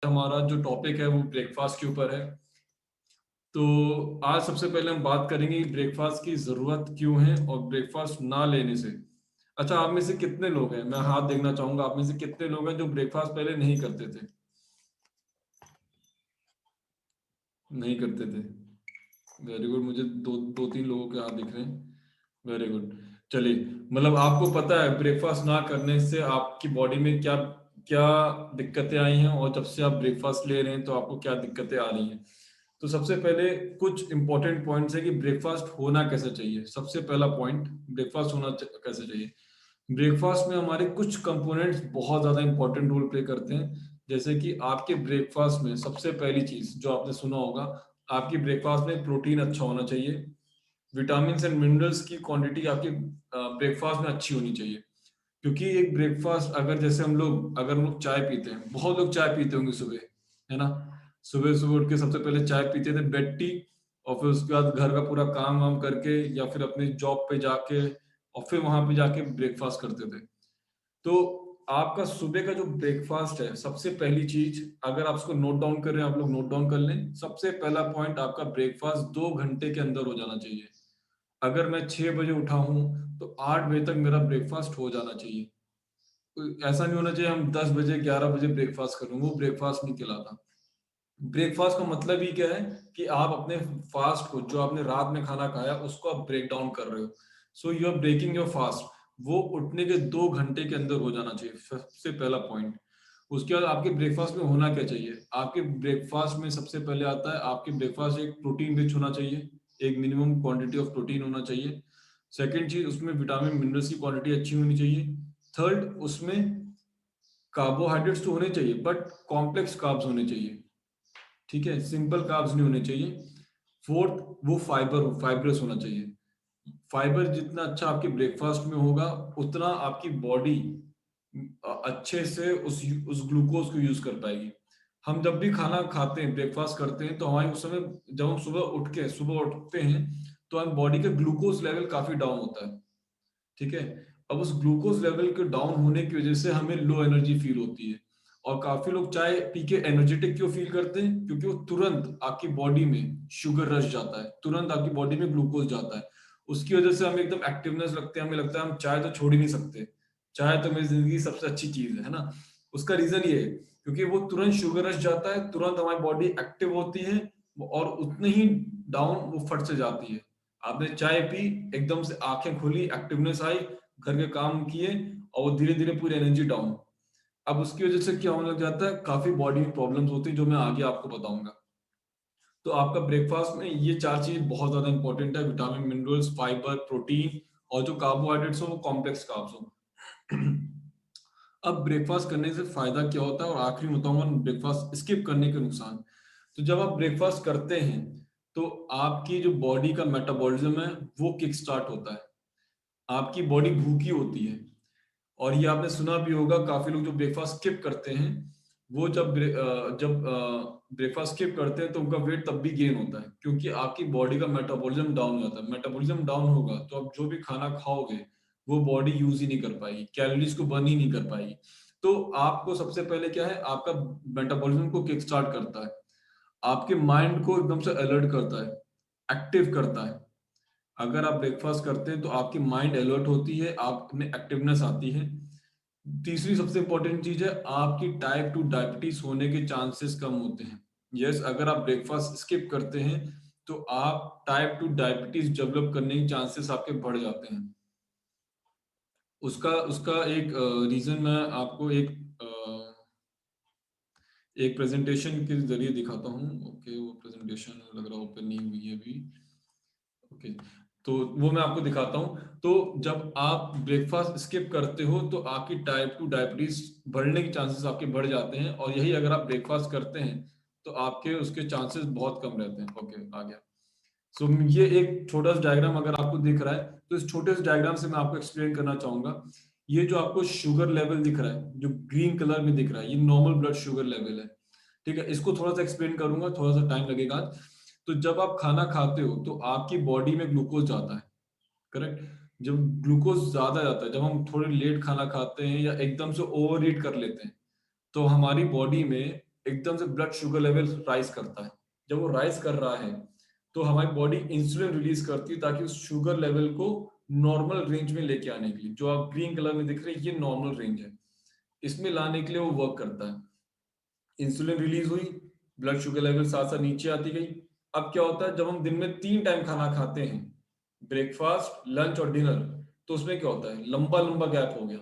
हमारा जो टॉपिक है वो ब्रेकफास्ट के ऊपर है। तो आज सबसे पहले हम बात करेंगे ब्रेकफास्ट की जरूरत क्यों है और ब्रेकफास्ट ना लेने से। अच्छा, आप में से कितने लोग हैं, मैं हाथ देखना चाहूंगा, आप में से कितने लोग हैं जो ब्रेकफास्ट पहले नहीं करते थे? नहीं करते थे। वेरी गुड, मुझे दो दो तीन लोगों के हाथ दिख रहे हैं। Very good. चलिए, मतलब आपको पता है ब्रेकफास्ट ना करने से आपकी बॉडी में क्या क्या दिक्कतें आई हैं, और जब से आप ब्रेकफास्ट ले रहे हैं तो आपको क्या दिक्कतें आ रही हैं। तो सबसे पहले कुछ इंपॉर्टेंट पॉइंट्स है कि ब्रेकफास्ट होना कैसे चाहिए। सबसे पहला पॉइंट, ब्रेकफास्ट कैसे चाहिए। ब्रेकफास्ट में हमारे कुछ कंपोनेंट्स बहुत ज्यादा इंपॉर्टेंट रोल प्ले करते हैं। जैसे कि आपके ब्रेकफास्ट में सबसे पहली चीज जो आपने सुना होगा, आपकी ब्रेकफास्ट में प्रोटीन अच्छा होना चाहिए। विटामिन एंड मिनरल्स की क्वांटिटी आपके ब्रेकफास्ट में अच्छी होनी चाहिए। क्योंकि एक ब्रेकफास्ट, अगर हम लोग चाय पीते हैं, बहुत लोग चाय पीते होंगे सुबह, है ना। सुबह सुबह उठ के सबसे पहले चाय पीते थे, बेड टी, और फिर उसके बाद घर का पूरा काम वाम करके या फिर अपनी जॉब पे जाके और फिर वहां पे जाके ब्रेकफास्ट करते थे। तो आपका सुबह का जो ब्रेकफास्ट है, सबसे पहली चीज, अगर आप उसको नोट डाउन कर रहे हैं, आप लोग नोट डाउन कर लें। सबसे पहला पॉइंट, आपका ब्रेकफास्ट 2 घंटे के अंदर हो जाना चाहिए। अगर मैं 6 बजे उठा हूं तो 8 बजे तक मेरा ब्रेकफास्ट हो जाना चाहिए। ऐसा नहीं होना चाहिए हम 10 बजे 11 बजे ब्रेकफास्ट करूँ, वो ब्रेकफास्ट नहीं कहलाता। ब्रेकफास्ट का मतलब ही क्या है कि आप अपने फास्ट को, जो आपने रात में खाना खाया, उसको आप ब्रेक डाउन कर रहे हो। So you are breaking your fast. वो उठने के 2 घंटे के अंदर हो जाना चाहिए, सबसे पहला पॉइंट। उसके बाद आपके ब्रेकफास्ट में होना क्या चाहिए। आपके ब्रेकफास्ट में सबसे पहले आता है, आपके ब्रेकफास्ट एक प्रोटीन रिच होना चाहिए। एक मिनिमम क्वांटिटी ऑफ प्रोटीन होना चाहिए। सेकेंड चीज, उसमें विटामिन मिनरल्स की क्वांटिटी अच्छी होनी चाहिए। थर्ड, उसमें कार्बोहाइड्रेट्स तो होने चाहिए बट कॉम्प्लेक्स कार्ब्स होने चाहिए। ठीक है, सिंपल कार्ब्स नहीं होने चाहिए। फोर्थ, वो फाइबरस होना चाहिए। फाइबर जितना अच्छा आपके ब्रेकफास्ट में होगा, उतना आपकी बॉडी अच्छे से उस ग्लूकोज को यूज कर पाएगी। हम जब भी खाना खाते हैं, ब्रेकफास्ट करते हैं, तो हमारे उस समय, जब हम सुबह उठते हैं, तो हमारी बॉडी का ग्लूकोज लेवल काफी डाउन होता है। ठीक है। अब उस ग्लूकोज लेवल के डाउन होने की वजह से हमें लो एनर्जी फील होती है। और काफी लोग चाय पी के एनर्जेटिक क्यों फील करते हैं, क्योंकि वो तुरंत आपकी बॉडी में शुगर रश जाता है, तुरंत आपकी बॉडी में ग्लूकोज जाता है। उसकी वजह से हमें एकदम एक्टिवनेस लगते हैं, हमें लगता है हम चाय तो छोड़ ही नहीं सकते। चाय तो मेरी जिंदगी की सबसे अच्छी चीज है ना। उसका रीजन ये है, क्योंकि वो तुरंत शुगर रश जाता है, तुरंत हमारी बॉडी एक्टिव होती है, और उतने ही डाउन वो फट से जाती है। आपने चाय पी, एकदम से आंखें खुली, एक्टिवनेस आई, घर के काम किए, और वो धीरे धीरे पूरी एनर्जी डाउन। अब उसकी वजह से क्या होने लग जाता है, काफी बॉडी में प्रॉब्लम्स होती है, जो मैं आगे आपको बताऊंगा। तो आपका ब्रेकफास्ट में ये चार चीज बहुत ज्यादा इंपॉर्टेंट है, विटामिन मिनरल्स, फाइबर, प्रोटीन, और जो कार्बोहाइड्रेट्स हो वो कॉम्प्लेक्स कार्ब्स हो। अब ब्रेकफास्ट करने से फायदा क्या होता है, और आखिरी में बताऊंगा ब्रेकफास्ट स्किप करने के नुकसान। तो जब आप ब्रेकफास्ट करते हैं, तो आपकी जो बॉडी का मेटाबॉलिज्म है वो किक स्टार्ट होता है। आपकी बॉडी भूखी होती है। और ये आपने सुना भी होगा, काफी लोग जो ब्रेकफास्ट स्किप करते हैं, वो जब ब्रेकफास्ट स्किप करते हैं तो उनका वेट तब भी गेन होता है, क्योंकि आपकी बॉडी का मेटाबॉलिज्म डाउन हो जाता है। मेटाबॉलिज्म डाउन होगा तो आप जो भी खाना खाओगे वो बॉडी यूज ही नहीं कर पाएगी, कैलोरीज को बर्न ही नहीं कर पाएगी। तो आपको सबसे पहले क्या है, आपका मेटाबॉलिज्म को किक स्टार्ट करता है, आपके माइंड को एकदम से अलर्ट करता है, एक्टिव करता है। अगर आप ब्रेकफास्ट करते हैं तो आपकी माइंड अलर्ट होती है, आप में एक्टिवनेस आती है। तीसरी सबसे इंपॉर्टेंट चीज है, आपकी टाइप 2 डायबिटीज होने के चांसेस कम होते हैं। यस, अगर आप ब्रेकफास्ट स्किप करते हैं तो आप टाइप 2 डायबिटीज डेवलप करने के चांसेस आपके बढ़ जाते हैं। उसका उसका एक रीजन मैं आपको एक प्रेजेंटेशन के जरिए दिखाता हूँ। ओके, वो प्रेजेंटेशन लग रहा ओपन नहीं हुई है अभी। ओके, तो वो मैं आपको दिखाता हूँ। तो जब आप ब्रेकफास्ट स्किप करते हो तो आपकी टाइप 2 डायबिटीज बढ़ने के चांसेस आपके बढ़ जाते हैं, और यही अगर आप ब्रेकफास्ट करते हैं तो आपके उसके चांसेस बहुत कम रहते हैं। ओके, आ गया। सो ये एक छोटा सा डायग्राम अगर आपको दिख रहा है, तो इस छोटे से डायग्राम से मैं आपको एक्सप्लेन करना चाहूंगा। ये जो आपको शुगर लेवल दिख रहा है, जो ग्रीन कलर में दिख रहा है, ये नॉर्मल ब्लड शुगर लेवल है। ठीक है, इसको थोड़ा सा एक्सप्लेन करूंगा, थोड़ा सा टाइम लगेगा। तो जब आप खाना खाते हो तो आपकी बॉडी में ग्लूकोज जाता है, करेक्ट। जब ग्लूकोज ज्यादा जाता है, जब हम थोड़े लेट खाना खाते हैं या एकदम से ओवर ईट कर लेते हैं, तो हमारी बॉडी में एकदम से ब्लड शुगर लेवल राइज करता है। जब वो राइज कर रहा है तो हमारी बॉडी इंसुलिन रिलीज करती है ताकि उस शुगर लेवल को नॉर्मल रेंज में लेके आने के लिए। जो आप ग्रीन कलर में दिख रहे हैं ये नॉर्मल रेंज है, इसमें लाने के लिए वो वर्क करता है। इंसुलिन रिलीज हुई, ब्लड शुगर लेवल साथ साथ नीचे आती गई। अब क्या होता है, जब हम दिन में 3 टाइम खाना खाते हैं, ब्रेकफास्ट, लंच और डिनर, तो उसमें क्या होता है, लंबा लंबा गैप हो गया।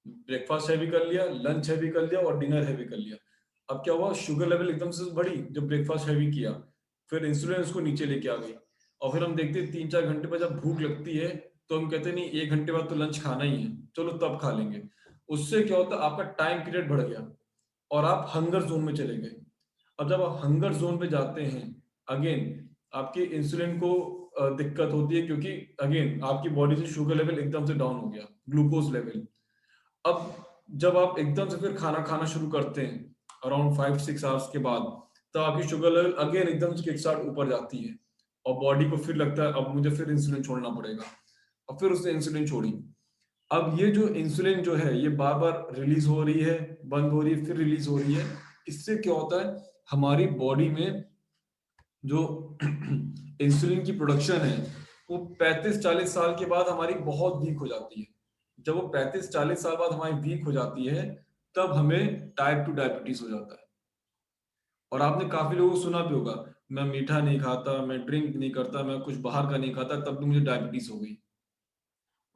ब्रेकफास्ट हैवी कर लिया, लंच हैवी कर लिया और डिनर हैवी कर लिया। अब क्या हुआ, शुगर लेवल एकदम से बढ़ी जब ब्रेकफास्ट हैवी किया, फिर इंसुलिन उसको नीचे लेके आ गई। और फिर हम देखते हैं 3-4 घंटे बाद जब भूख लगती है तो हम कहते हैं नहीं 1 घंटे बाद तो लंच खाना ही है, चलो तब खा लेंगे। उससे क्या होता है, आपका टाइम पीरियड बढ़ गया और आप हंगर जोन में चले गए। अब जब आप हंगर जोन में जाते हैं, अगेन आपके इंसुलिन को दिक्कत होती है, क्योंकि अगेन आपकी बॉडी से शुगर लेवल एकदम से डाउन हो गया, ग्लूकोज लेवल। अब जब आप एकदम से फिर खाना खाना शुरू करते हैं अराउंड 5-6 आवर्स के बाद, तब आपकी शुगर लेवल अगेन एकदम से किक स्टार्ट ऊपर जाती है और बॉडी को फिर लगता है अब मुझे फिर इंसुलिन छोड़ना पड़ेगा। और फिर उसने इंसुलिन छोड़ी। अब ये जो इंसुलिन जो है ये बार बार रिलीज हो रही है, बंद हो रही है, फिर रिलीज हो रही है। इससे क्या होता है, हमारी बॉडी में जो इंसुलिन की प्रोडक्शन है वो 35-40 साल के बाद हमारी बहुत वीक हो जाती है। जब वो 35-40 साल बाद हमारी वीक हो जाती है, तब हमें टाइप 2 डायबिटीज हो जाता है। और आपने काफी लोगों को सुना भी होगा, मैं मीठा नहीं खाता, मैं ड्रिंक नहीं करता, मैं कुछ बाहर का नहीं खाता, तब भी मुझे डायबिटीज हो गई।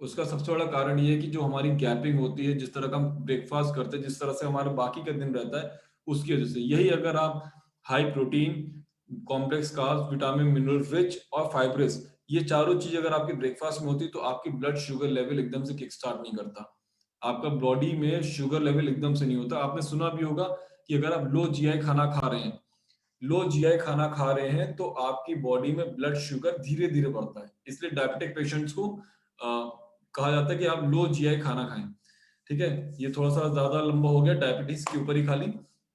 उसका सबसे बड़ा कारण ये है कि जो हमारी गैपिंग होती है, जिस तरह का हम ब्रेकफास्ट करते हैं, जिस तरह से हमारा बाकी का दिन रहता है, उसकी वजह से। यही अगर आप high protein, complex carbs, vitamin mineral rich और फाइब्रस, ये चारों चीज अगर आपके ब्रेकफास्ट में होती तो आपकी ब्लड शुगर लेवल एकदम से किक स्टार्ट नहीं करता। आपका बॉडी में शुगर लेवल एकदम से नहीं होता। आपने सुना भी होगा कि अगर आप लो जीआई खाना खा रहे हैं, लो जीआई खाना खा रहे हैं तो आपकी बॉडी में ब्लड शुगर धीरे धीरे बढ़ता है। इसलिए डायबिटिक पेशेंट्स को कहा जाता है कि आप लो जीआई खाना खाएं। ठीक है, ये थोड़ा सा ज्यादा लंबा हो गया डायबिटीज के ऊपर ही खाली,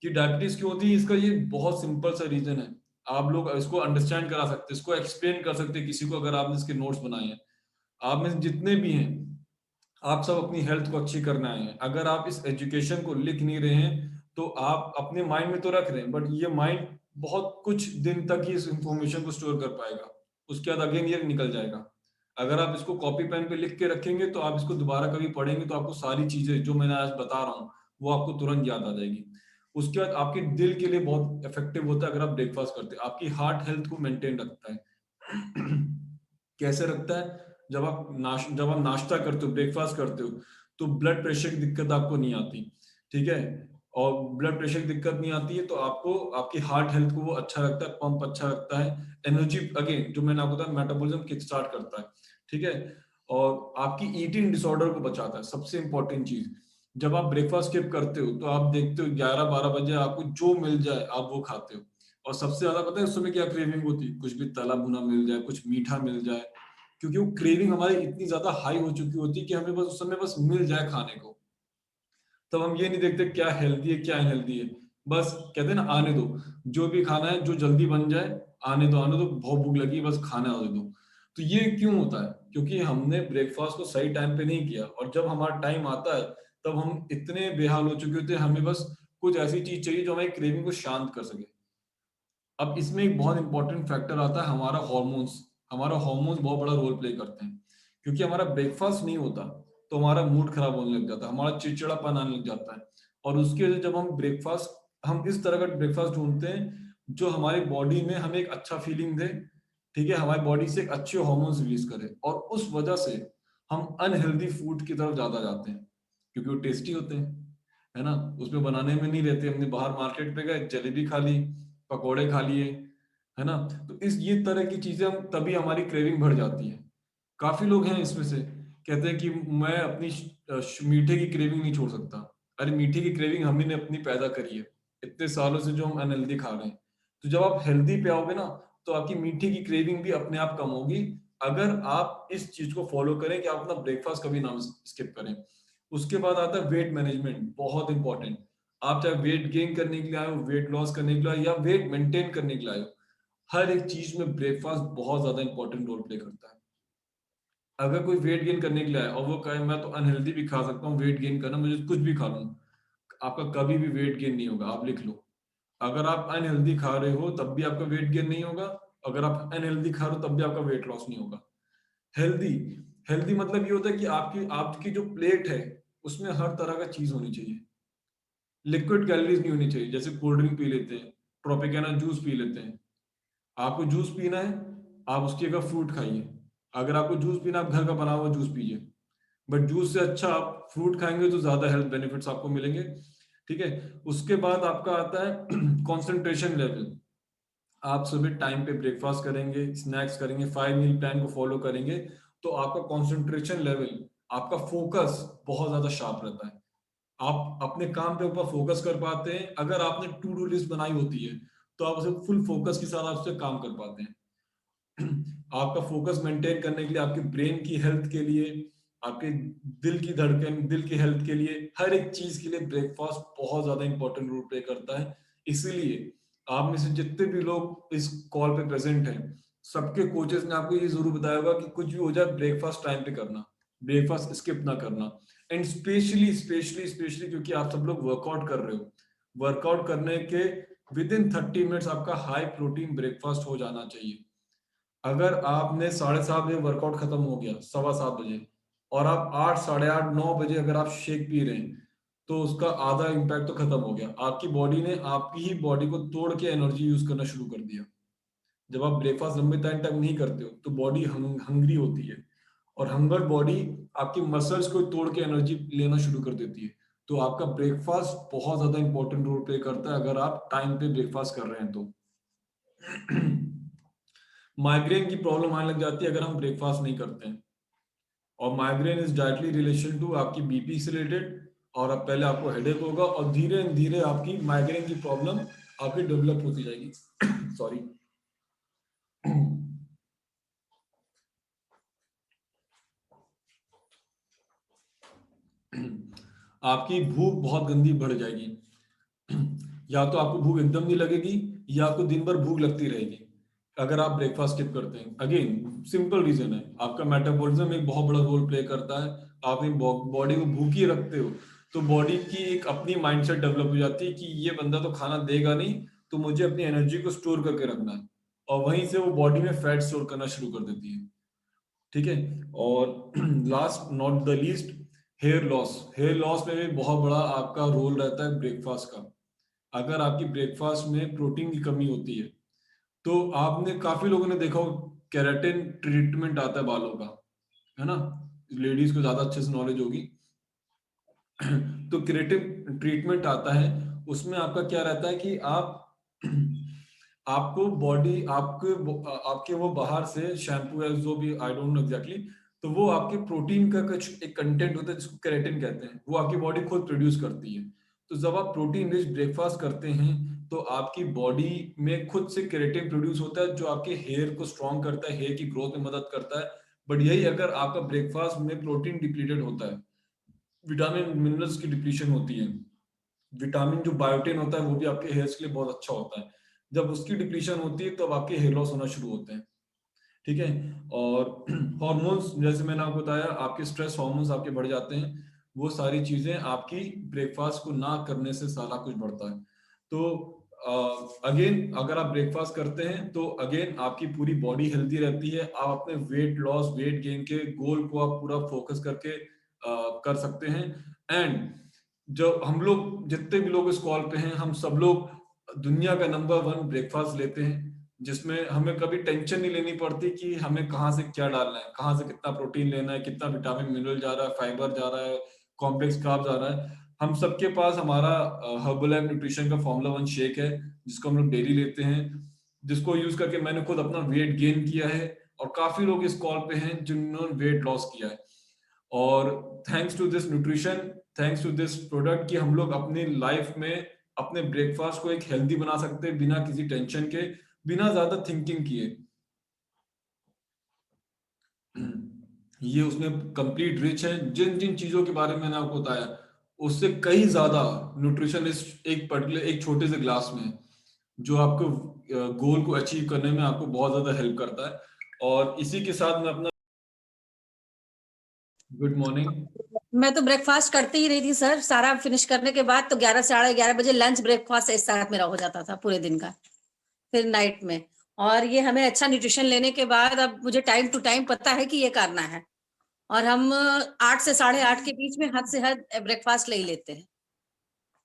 कि डायबिटीज क्यों होती है, इसका ये बहुत सिंपल सा रीजन है। आप लोग इसको अंडरस्टैंड करा सकते हैं, इसको एक्सप्लेन कर सकते हैं किसी को, अगर आपने इसके नोट्स बनाए हैं। आप में से जितने भी हैं, आप सब अपनी हेल्थ को अच्छी करना है। अगर आप इस एजुकेशन को लिख नहीं रहे हैं तो आप अपने माइंड में तो रख रहे हैं, बट ये माइंड बहुत कुछ दिन तक ही इस इंफॉर्मेशन को स्टोर कर पाएगा, उसके बाद अगेन ये निकल जाएगा। अगर आप इसको कॉपी पेन पे लिख के रखेंगे तो आप इसको दोबारा कभी पढ़ेंगे तो आपको सारी चीजें जो मैंने आज बता रहा हूँ वो आपको तुरंत याद आ जाएगी। उसके बाद आपके दिल के लिए बहुत इफेक्टिव होता है अगर आप ब्रेकफास्ट करते हैं, आपकी हार्ट हेल्थ को मेंटेन रखता है। कैसे रखता है, जब आप नाश्ता करते हो, ब्रेकफास्ट करते हो, तो ब्लड प्रेशर की दिक्कत आपको नहीं आती। ठीक है, और ब्लड प्रेशर की दिक्कत नहीं आती है तो आपको आपकी हार्ट हेल्थ को वो अच्छा रखता है, पंप अच्छा रखता है, एनर्जी अगेन जो मैंने आपको बताया मेटाबॉलिज्म किक स्टार्ट करता है। ठीक है, और आपकी ईटिंग डिसऑर्डर को बचाता है। सबसे इंपॉर्टेंट चीज, जब आप ब्रेकफास्ट स्किप करते हो तो आप देखते हो 11-12 बजे आपको जो मिल जाए आप वो खाते हो। और सबसे ज्यादा पता है उस समय क्या क्रेविंग होती है, कुछ भी तला भुना मिल जाए, कुछ मीठा मिल जाए, क्योंकि वो क्रेविंग हमारी इतनी ज्यादा हाई हो चुकी होती है कि हमें बस उस समय बस मिल जाए खाने को। तब हम ये नहीं देखते क्या हेल्दी है क्या अनहेल्दी है, बस कहते हैं ना आने दो, जो भी खाना है जो जल्दी बन जाए, आने दो, बहुत भूख लगी बस खाना दे दो। तो ये क्यों होता है, क्योंकि हमने ब्रेकफास्ट को सही टाइम पे नहीं किया, और जब हमारा टाइम आता है तब हम इतने बेहाल हो चुके होते हैं, हमें बस कुछ ऐसी चीज चाहिए जो हमारी क्रेविंग को शांत कर सके। अब इसमें एक बहुत इंपॉर्टेंट फैक्टर आता है हमारा हॉर्मोन्स। हमारा हॉर्मोन्स बहुत बड़ा रोल प्ले करते हैं, क्योंकि हमारा ब्रेकफास्ट नहीं होता तो हमारा मूड खराब होने लग जाता है, हमारा चिड़चिड़ापन आने लग जाता है। और उसकी वजह से जब हम इस तरह का ब्रेकफास्ट ढूंढते हैं जो हमारी बॉडी में हमें एक अच्छा फीलिंग दे, ठीक है, हमारी बॉडी से एक अच्छे हॉर्मोन्स रिलीज करे, और उस वजह से हम अनहेल्दी फूड की तरफ ज्यादा जाते हैं, क्योंकि वो टेस्टी होते हैं, है ना, उसमें बनाने में नहीं रहते। हमने बाहर मार्केट पे गए, जलेबी खा ली, पकोड़े खा लिए, है ना, तो इस ये तरह की चीजें हम तभी हमारी क्रेविंग बढ़ जाती है। काफी लोग हैं इसमें से कहते हैं कि मैं अपनी मीठे की क्रेविंग नहीं छोड़ सकता। अरे मीठे की क्रेविंग हम ही ने अपनी पैदा करी है इतने सालों से जो हम अनहेल्दी खा रहे हैं। तो जब आप हेल्दी पे आओगे ना तो आपकी मीठे की क्रेविंग भी अपने आप कम होगी, अगर आप इस चीज को फॉलो करें कि आप अपना ब्रेकफास्ट कभी ना स्किप करें। उसके बाद आता है वेट मैनेजमेंट, बहुत इंपॉर्टेंट। आप चाहे वेट गेन करने के लिए आए हो, वेट लॉस करने के लिए आए हो, या वेट मेंटेन करने के लिए आए हो, हर एक चीज में ब्रेकफास्ट बहुत ज्यादा इंपॉर्टेंट रोल प्ले करता है। अगर कोई वेट गेन करने के लिए आए और वो कहे मैं तो अनहेल्दी भी खा सकता हूँ, वेट गेन करना मुझे कुछ भी खा लूँ, आपका कभी भी वेट गेन नहीं होगा, आप लिख लो। अगर आप अनहेल्दी खा रहे हो तब भी आपका वेट गेन नहीं होगा, अगर आप अनहेल्दी खा रहे हो तब भी आपका वेट लॉस नहीं होगा। हेल्दी, हेल्दी मतलब ये होता है कि आपकी आपकी जो प्लेट है उसमें हर तरह का चीज होनी चाहिए। लिक्विड कैलोरीज नहीं होनी चाहिए, जैसे कोल्ड ड्रिंक पी लेते हैं, ट्रॉपिकाना जूस पी लेते हैं। आपको जूस पीना है, आप उसकी जगह फ्रूट खाइए। अगर आपको जूस पीना, आप घर का बना हुआ जूस पीजिए। बट जूस से अच्छा आप फ्रूट खाएंगे तो ज्यादा हेल्थ बेनिफिट्स आपको मिलेंगे। ठीक है। उसके बाद आपका आता है कंसंट्रेशन लेवल। आप सुबह टाइम पे ब्रेकफास्ट करेंगे, स्नैक्स करेंगे, 5 मील प्लान को फॉलो करेंगे, तो आपका कंसंट्रेशन लेवल, आपका फोकस बहुत ज्यादा शार्प रहता है। आप अपने काम पे ऊपर फोकस कर पाते हैं। अगर आपने टू डू लिस्ट बनाई होती है तो आप उसे फुल फोकस के साथ आप उस पर काम कर पाते हैं। आपका फोकस मेंटेन करने के लिए, आपके ब्रेन की हेल्थ के लिए, आपके दिल की धड़कन, दिल की हेल्थ के लिए, हर एक चीज के लिए ब्रेकफास्ट बहुत ज्यादा इंपॉर्टेंट रोल प्ले करता है। इसीलिए आप में से जितने भी लोग इस कॉल पे प्रेजेंट हैं, सबके कोचेस ने आपको ये जरूर बताया होगा कि कुछ भी हो जाए ब्रेकफास्ट टाइम पे करना, ब्रेकफास्ट स्किप ना करना। एंड स्पेशली स्पेशली स्पेशली क्योंकि आप सब लोग वर्कआउट कर रहे हो, वर्कआउट करने के विद इन 30 मिनट्स आपका हाई प्रोटीन ब्रेकफास्ट हो जाना चाहिए। अगर आपने 7:30 बजे वर्कआउट खत्म हो गया, 7:15 बजे, और आप 8, 8:30, 9 बजे अगर आप शेक पी रहे हैं, तो उसका आधा इम्पैक्ट तो खत्म हो गया। आपकी बॉडी ने आपकी ही बॉडी को तोड़ के एनर्जी यूज करना शुरू कर दिया। जब आप ब्रेकफास्ट लंबे टाइम तक नहीं करते हो तो बॉडी हंग्री होती है, और हंगर बॉडी आपकी मसल्स को तोड़ के एनर्जी लेना शुरू कर देती है। तो आपका ब्रेकफास्ट बहुत ज्यादा इंपॉर्टेंट रोल प्ले करता है अगर आप टाइम पे ब्रेकफास्ट कर रहे हैं तो। माइग्रेन की प्रॉब्लम आने लग जाती है अगर हम ब्रेकफास्ट नहीं करते हैं, और migraine is directly relation to आपकी बीपी से रिलेटेड। और अब पहले आपको हेडेक होगा और धीरे धीरे आपकी माइग्रेन की प्रॉब्लम आपकी डेवलप होती जाएगी। सॉरी। आपकी भूख बहुत गंदी बढ़ जाएगी। या तो आपको भूख एकदम नहीं लगेगी, या आपको दिन भर भूख लगती रहेगी अगर आप ब्रेकफास्ट स्किप करते हैं। अगेन सिंपल रीजन है, आपका मेटाबॉलिज्म एक बहुत बड़ा रोल प्ले करता है। आप अपनी बॉडी को भूखी रखते हो तो बॉडी की एक अपनी माइंडसेट डेवलप हो जाती है कि ये बंदा तो खाना देगा नहीं, तो मुझे अपनी एनर्जी को स्टोर करके रखना है, और वहीं से वो बॉडी में फैट स्टोर करना शुरू कर देती है। ठीक है। और last not the least, hair loss. Hair loss में भी बहुत बड़ा आपका रोल रहता है ब्रेकफास्ट का। अगर आपकी ब्रेकफास्ट में प्रोटीन की कमी होती है, तो आपने काफी लोगों ने देखा हो, केराटिन ट्रीटमेंट आता है बालों का, है ना? लेडीज को ज्यादा अच्छे से नॉलेज होगी। तो क्रिएटिव ट्रीटमेंट आता है, उसमें आपका क्या रहता है कि आप आपको बॉडी आपके आपके वो बाहर से शैम्पू है जो भी, आई डोंट नो एग्जैक्टली, तो वो आपके प्रोटीन का कुछ एक कंटेंट होता है जिसको केराटिन कहते हैं, वो आपकी बॉडी खुद प्रोड्यूस करती है। तो जब आप प्रोटीन रिच ब्रेकफास्ट करते हैं तो आपकी बॉडी में खुद से केराटिन प्रोड्यूस होता है जो आपके हेयर को स्ट्रॉन्ग करता है, हेयर की ग्रोथ में मदद करता है। बट यही अगर आपका ब्रेकफास्ट में प्रोटीन डिप्लीटेड होता है, विटामिन मिनरल्स की डिप्लीशन होती है, विटामिन जो बायोटिन होता है वो भी आपके हेयर्स के लिए बहुत अच्छा होता है, जब उसकी डिप्लीशन होती है तो अब आपके हेयर लॉस होना शुरू होते हैं। ठीक है। और हॉर्मोन्स, जैसे मैंने आपको बताया, आपके स्ट्रेस हॉर्मोन्स आपके बढ़ जाते हैं। वो सारी चीजें आपकी ब्रेकफास्ट को ना करने से सारा कुछ बढ़ता है। तो अगेन अगर आप ब्रेकफास्ट करते हैं तो अगेन आपकी पूरी बॉडी हेल्दी रहती है। आप अपने वेट लॉस, वेट गेन के गोल को आप पूरा फोकस करके कर सकते हैं। एंड जो हम लोग जितने भी लोग इस कॉल पे हैं, हम सब लोग दुनिया का नंबर 1 ब्रेकफास्ट लेते हैं, जिसमें हमें कभी टेंशन नहीं लेनी पड़ती कि हमें कहाँ से क्या डालना है, कहाँ से कितना प्रोटीन लेना है, कितना विटामिन मिनरल जा रहा है, फाइबर जा रहा है, कॉम्प्लेक्स कार्ब जा रहा है। हम सबके पास हमारा हर्बल न्यूट्रिशन का फॉर्मूला 1 शेक है, जिसको हम लोग डेली लेते हैं, जिसको यूज करके मैंने खुद अपना वेट गेन किया है, और काफी लोग इस कॉल पे हैं जिन्होंने वेट लॉस किया है। और thanks to this nutrition, thanks to this product, कि हम लोग अपनी लाइफ में अपने ब्रेकफास्ट को एक हेल्दी बना सकते हैं बिना किसी टेंशन के, बिना ज्यादा थिंकिंग किए। ये उसमें कंप्लीट रिच है, जिन जिन चीजों के बारे में मैंने आपको बताया उससे कई ज्यादा न्यूट्रिशन इस एक पर्टिकुलर एक छोटे से ग्लास में है, जो आपको गोल को अचीव करने में आपको बहुत ज्यादा हेल्प करता है। और इसी के साथ मैं अपना गुड मॉर्निंग। मैं तो ब्रेकफास्ट करती ही नहीं थी सर, सारा फिनिश करने के बाद तो 11 साढ़े 11 बजे लंच ब्रेकफास्ट एक साथ मेरा हो जाता था पूरे दिन का, फिर नाइट में। और ये हमें अच्छा न्यूट्रिशन लेने के बाद अब मुझे टाइम टू टाइम पता है कि ये करना है, और हम 8 से 8:30 के बीच में हद से हद ब्रेकफास्ट ले ही लेते हैं।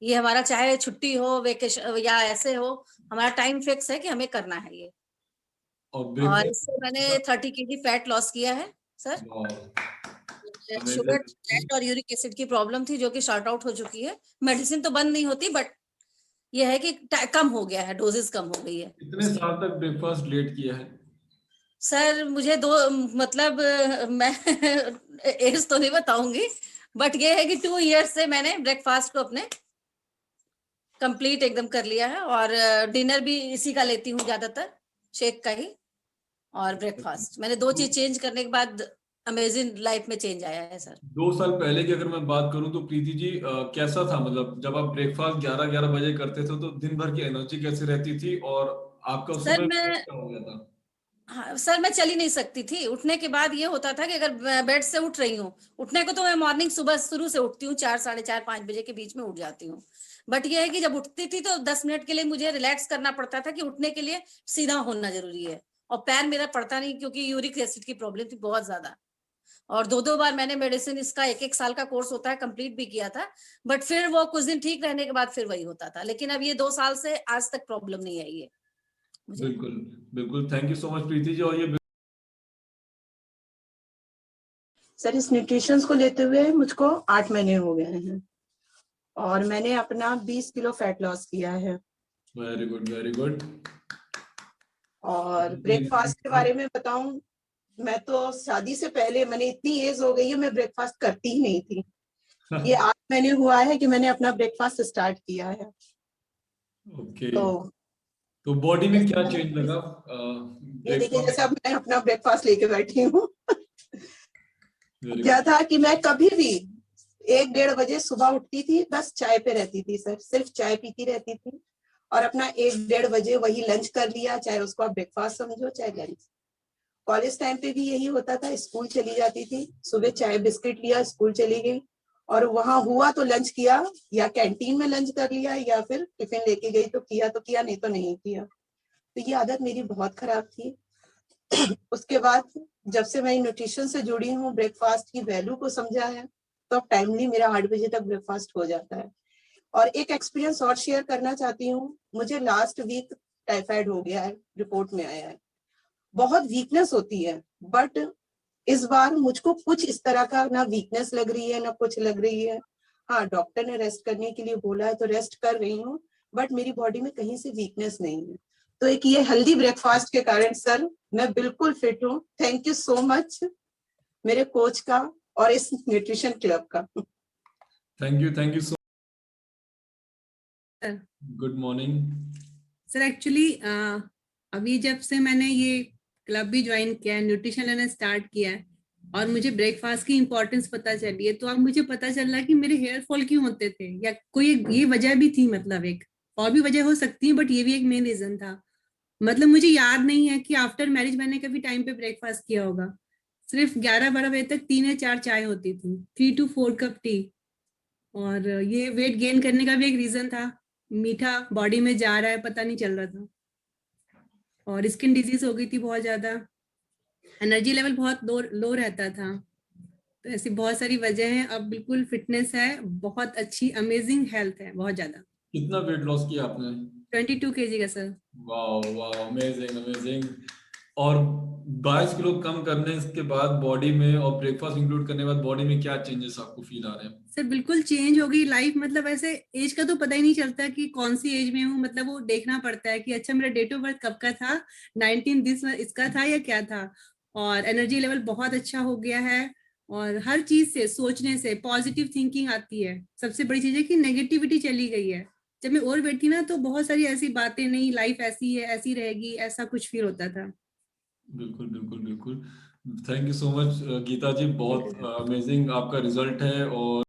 ये हमारा चाहे छुट्टी हो, वेकेशन या ऐसे हो, हमारा टाइम फिक्स है कि हमें करना है ये। और और ब्रेकफास्ट? इससे मैंने 30 केजी फैट लॉस किया है सर। शुगर, फैट और यूरिक एसिड की प्रॉब्लम थी जो कि शॉर्ट आउट हो चुकी है। मेडिसिन तो बंद नहीं होती, बट ये है कि कम हो गया है, डोजेस कम हो गई है। कितने साल तक ब्रेकफास्ट लेट किया है? सर मुझे मतलब मैं एज तो नहीं बताऊंगी, बट ये है कि 2 इयर्स से मैंने ब्रेकफास्ट को अपने कंप्लीट एकदम कर लिया है, और डिनर भी इसी का लेती हूँ ज्यादातर, शेक का ही। और ब्रेकफास्ट मैंने 2 चीज चेंज करने के बाद अमेजिंग लाइफ में चेंज आया है सर। 2 साल पहले की अगर मैं बात करूं तो प्रीति जी कैसा था? मतलब जब आप ब्रेकफास्ट 11-11 बजे करते थे तो दिन भर की एनर्जी कैसे रहती थी, और आपका उस सर समय मैं weight क्या हो गया था? हाँ सर, मैं चल ही नहीं सकती थी। उठने के बाद ये होता था कि अगर बेड से उठ रही हूँ, उठने को तो मैं मॉर्निंग सुबह शुरू से उठती हूँ, 4 साढ़े 4 5 बजे के बीच में उठ जाती हूँ। बट ये है कि जब उठती थी तो 10 मिनट के लिए मुझे रिलैक्स करना पड़ता था, कि उठने के लिए सीधा होना जरूरी है, और पैर मेरा पड़ता नहीं, क्योंकि यूरिक एसिड की प्रॉब्लम थी बहुत ज्यादा। और 2 बार मैंने मेडिसिन, इसका 1 साल का कोर्स होता है, कंप्लीट भी किया था। बट फिर वो कुछ दिन ठीक रहने के बाद फिर वही होता था। लेकिन अब ये 2 साल से आज तक प्रॉब्लम नहीं आई है मुझे। बिल्कुल बिल्कुल, thank you so much Preeti ji. और ये सर इस न्यूट्रिशन को लेते हुए मुझको 8 महीने हो गए हैं, और मैंने अपना 20 किलो फैट लॉस किया है। Very good, very good. और ब्रेकफास्ट के बारे में बताऊं, मैं तो शादी से पहले, मैंने इतनी एज हो गई है, मैं ब्रेकफास्ट करती ही नहीं थी। ये 8 महीने हुआ है कि मैंने अपना ब्रेकफास्ट स्टार्ट किया है। ओके, तो तो बॉडी में क्या चेंज लगा ये देखिए, ब्रेकफास्ट? जैसे अब मैं अपना ब्रेकफास्ट लेके बैठी हूँ। वेरी क्या गुड। था कि मैं कभी भी 1-1:30 बजे सुबह उठती थी, बस चाय पे रहती थी सर, सिर्फ चाय पीती रहती थी। और अपना 1-1:30 बजे वही लंच कर लिया, चाहे उसको आप ब्रेकफास्ट समझो चाहे लंच। कॉलेज टाइम पे भी यही होता था, स्कूल चली जाती थी, सुबह चाय बिस्किट लिया, स्कूल चली गई, और वहां हुआ तो लंच किया, या कैंटीन में लंच कर लिया, या फिर टिफिन लेके गई तो किया, नहीं तो नहीं किया। तो ये आदत मेरी बहुत खराब थी। उसके बाद जब से मैं न्यूट्रिशन से जुड़ी हूँ, ब्रेकफास्ट की वैल्यू को समझा है, तो अब टाइमली मेरा 8 बजे तक ब्रेकफास्ट हो जाता है। और एक एक्सपीरियंस और शेयर करना चाहती हूँ, मुझे लास्ट वीक टाइफाइड हो गया है, रिपोर्ट में आया है। बहुत वीकनेस होती है, बट इस बार मुझको कुछ इस तरह का ना वीकनेस लग रही है ना कुछ लग रही है। हाँ, डॉक्टर ने रेस्ट करने के लिए बोला है तो रेस्ट कर रही हूँ, बट मेरी बॉडी में कहीं से वीकनेस नहीं है। तो एक ये हेल्दी ब्रेकफास्ट के कारण सर मैं बिल्कुल फिट हूँ। थैंक यू सो मच मेरे कोच का और इस न्यूट्रिशन क्लब का। Thank you so. Good morning sir. Actually अभी जब से मैंने ये क्लब भी ज्वाइन किया है, न्यूट्रिशन लेना स्टार्ट किया है, और मुझे ब्रेकफास्ट की इंपॉर्टेंस पता चली है, तो अब मुझे पता चल रहा है कि मेरे हेयर फॉल क्यों होते थे, या कोई ये वजह भी थी। मतलब एक और भी वजह हो सकती है, बट ये भी एक मेन रीजन था। मतलब मुझे याद नहीं है कि आफ्टर मैरिज मैंने कभी टाइम पे ब्रेकफास्ट किया होगा। सिर्फ 11-12 बजे तक 3 या 4 चाय होती थी, 3 to 4 कप टी। और ये वेट गेन करने का भी एक रीजन था, मीठा बॉडी में जा रहा है पता नहीं चल रहा था। और स्किन डिजीज हो गई थी बहुत ज्यादा, एनर्जी लेवल बहुत लो रहता था। तो ऐसी बहुत सारी वजह है। अब बिल्कुल फिटनेस है, बहुत अच्छी अमेजिंग हेल्थ है, बहुत ज्यादा। कितना वेट लॉस किया आपने? 22 kg का सर। वाह वाह, अमेजिंग अमेजिंग। और 22 किलो कम करने के बाद बॉडी में, और ब्रेकफास्ट इंक्लूड करने के बाद बॉडी में क्या चेंजेस आपको फील आ रहे हैं? सर बिल्कुल चेंज हो गई लाइफ। मतलब ऐसे एज का तो पता ही नहीं चलता कि कौन सी एज में हूँ। मतलब वो देखना पड़ता है कि अच्छा मेरा डेट ऑफ बर्थ कब का था, 19 दिस इसका था या क्या था। और एनर्जी लेवल बहुत अच्छा हो गया है, और हर चीज से सोचने से पॉजिटिव थिंकिंग आती है। सबसे बड़ी चीज है कि नेगेटिविटी चली गई है। जब मैं और बैठी ना तो बहुत सारी ऐसी बातें, नहीं लाइफ ऐसी है, ऐसी रहेगी, ऐसा कुछ फील होता था। बिल्कुल बिल्कुल बिल्कुल। Thank you so much Gita ji, बहुत अमेजिंग आपका रिजल्ट है। और